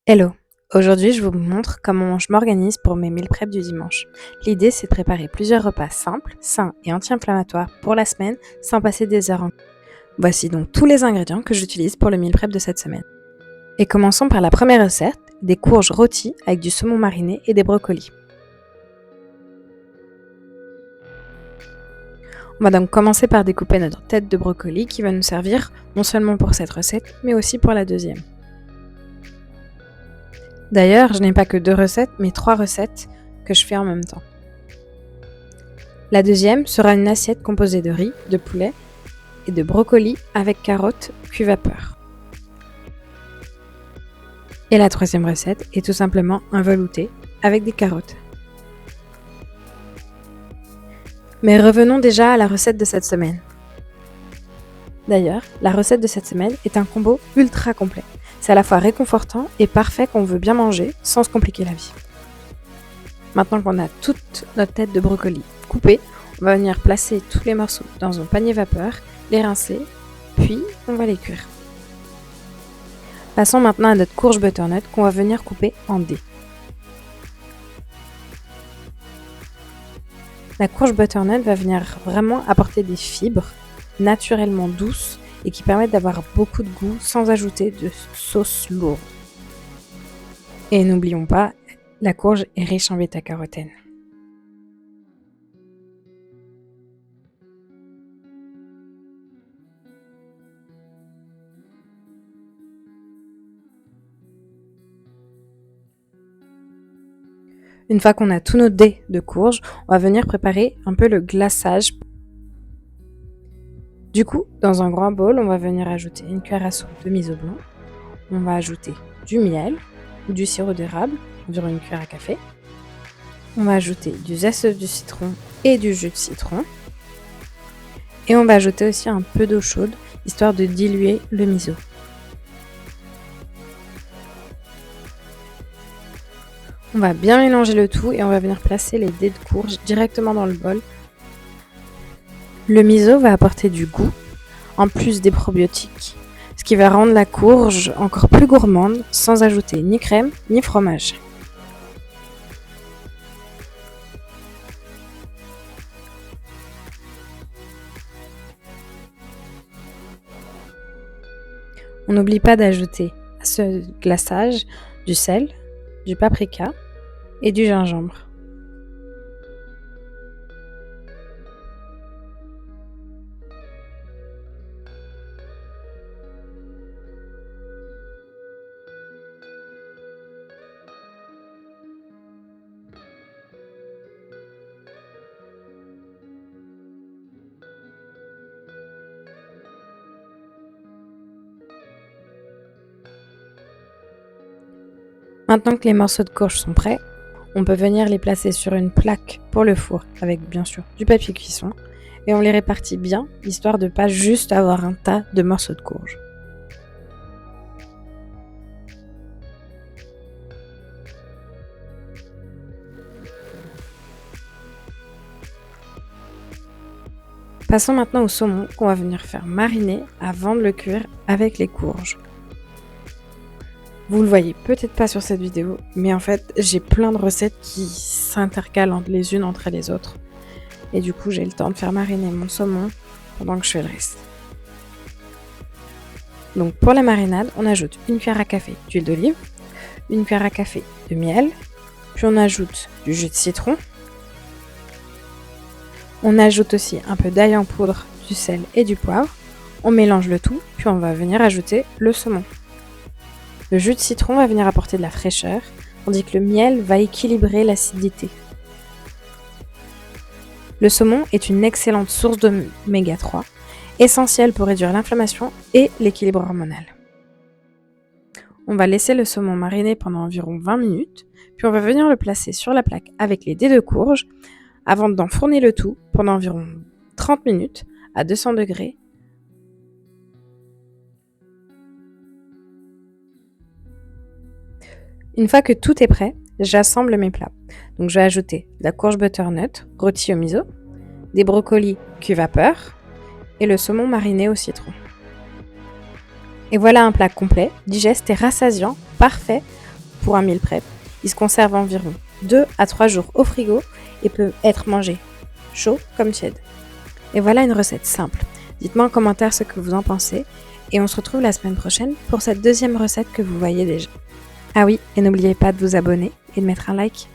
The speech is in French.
Hello! Aujourd'hui, je vous montre comment je m'organise pour mes meal prep du dimanche. L'idée, c'est de préparer plusieurs repas simples, sains et anti-inflammatoires pour la semaine sans passer des heures en... Voici donc tous les ingrédients que j'utilise pour le meal prep de cette semaine. Et commençons par la première recette, des courges rôties avec du saumon mariné et des brocolis. On va donc commencer par découper notre tête de brocoli qui va nous servir non seulement pour cette recette, mais aussi pour la deuxième. D'ailleurs, je n'ai pas que 2 recettes, mais 3 recettes que je fais en même temps. La deuxième sera une assiette composée de riz, de poulet et de brocolis avec carottes cuit vapeur. Et la troisième recette est tout simplement un velouté avec des carottes. Mais revenons déjà à la recette de cette semaine. D'ailleurs, la recette de cette semaine est un combo ultra complet. C'est à la fois réconfortant et parfait quand on veut bien manger sans se compliquer la vie. Maintenant qu'on a toute notre tête de brocoli coupée, on va venir placer tous les morceaux dans un panier vapeur, les rincer, puis on va les cuire. Passons maintenant à notre courge butternut qu'on va venir couper en dés. La courge butternut va venir vraiment apporter des fibres naturellement douces et qui permettent d'avoir beaucoup de goût sans ajouter de sauce lourde. Et n'oublions pas, la courge est riche en bêta-carotène. Une fois qu'on a tous nos dés de courge, on va venir préparer un peu le glaçage. Du coup, dans un grand bol, on va venir ajouter une cuillère à soupe de miso blanc. On va ajouter du miel ou du sirop d'érable, environ une cuillère à café. On va ajouter du zeste de citron et du jus de citron. Et on va ajouter aussi un peu d'eau chaude, histoire de diluer le miso. On va bien mélanger le tout et on va venir placer les dés de courge directement dans le bol. Le miso va apporter du goût, en plus des probiotiques, ce qui va rendre la courge encore plus gourmande sans ajouter ni crème ni fromage. On n'oublie pas d'ajouter à ce glaçage du sel, du paprika et du gingembre. Maintenant que les morceaux de courge sont prêts, on peut venir les placer sur une plaque pour le four avec bien sûr du papier cuisson et on les répartit bien histoire de ne pas juste avoir un tas de morceaux de courge. Passons maintenant au saumon qu'on va venir faire mariner avant de le cuire avec les courges. Vous le voyez peut-être pas sur cette vidéo, mais en fait j'ai plein de recettes qui s'intercalent les unes entre les autres. Et du coup j'ai le temps de faire mariner mon saumon pendant que je fais le reste. Donc pour la marinade, on ajoute une cuillère à café d'huile d'olive, une cuillère à café de miel, puis on ajoute du jus de citron. On ajoute aussi un peu d'ail en poudre, du sel et du poivre. On mélange le tout, puis on va venir ajouter le saumon. Le jus de citron va venir apporter de la fraîcheur, tandis que le miel va équilibrer l'acidité. Le saumon est une excellente source d'oméga 3, essentielle pour réduire l'inflammation et l'équilibre hormonal. On va laisser le saumon mariner pendant environ 20 minutes, puis on va venir le placer sur la plaque avec les dés de courge, avant d'enfourner le tout pendant environ 30 minutes à 200 degrés. Une fois que tout est prêt, j'assemble mes plats. Donc je vais ajouter de la courge butternut rôtie au miso, des brocolis cuits vapeur et le saumon mariné au citron. Et voilà un plat complet, digeste et rassasiant, parfait pour un meal prep. Il se conserve environ 2 à 3 jours au frigo et peut être mangé chaud comme tiède. Et voilà une recette simple. Dites-moi en commentaire ce que vous en pensez et on se retrouve la semaine prochaine pour cette deuxième recette que vous voyez déjà. Ah oui, et n'oubliez pas de vous abonner et de mettre un like.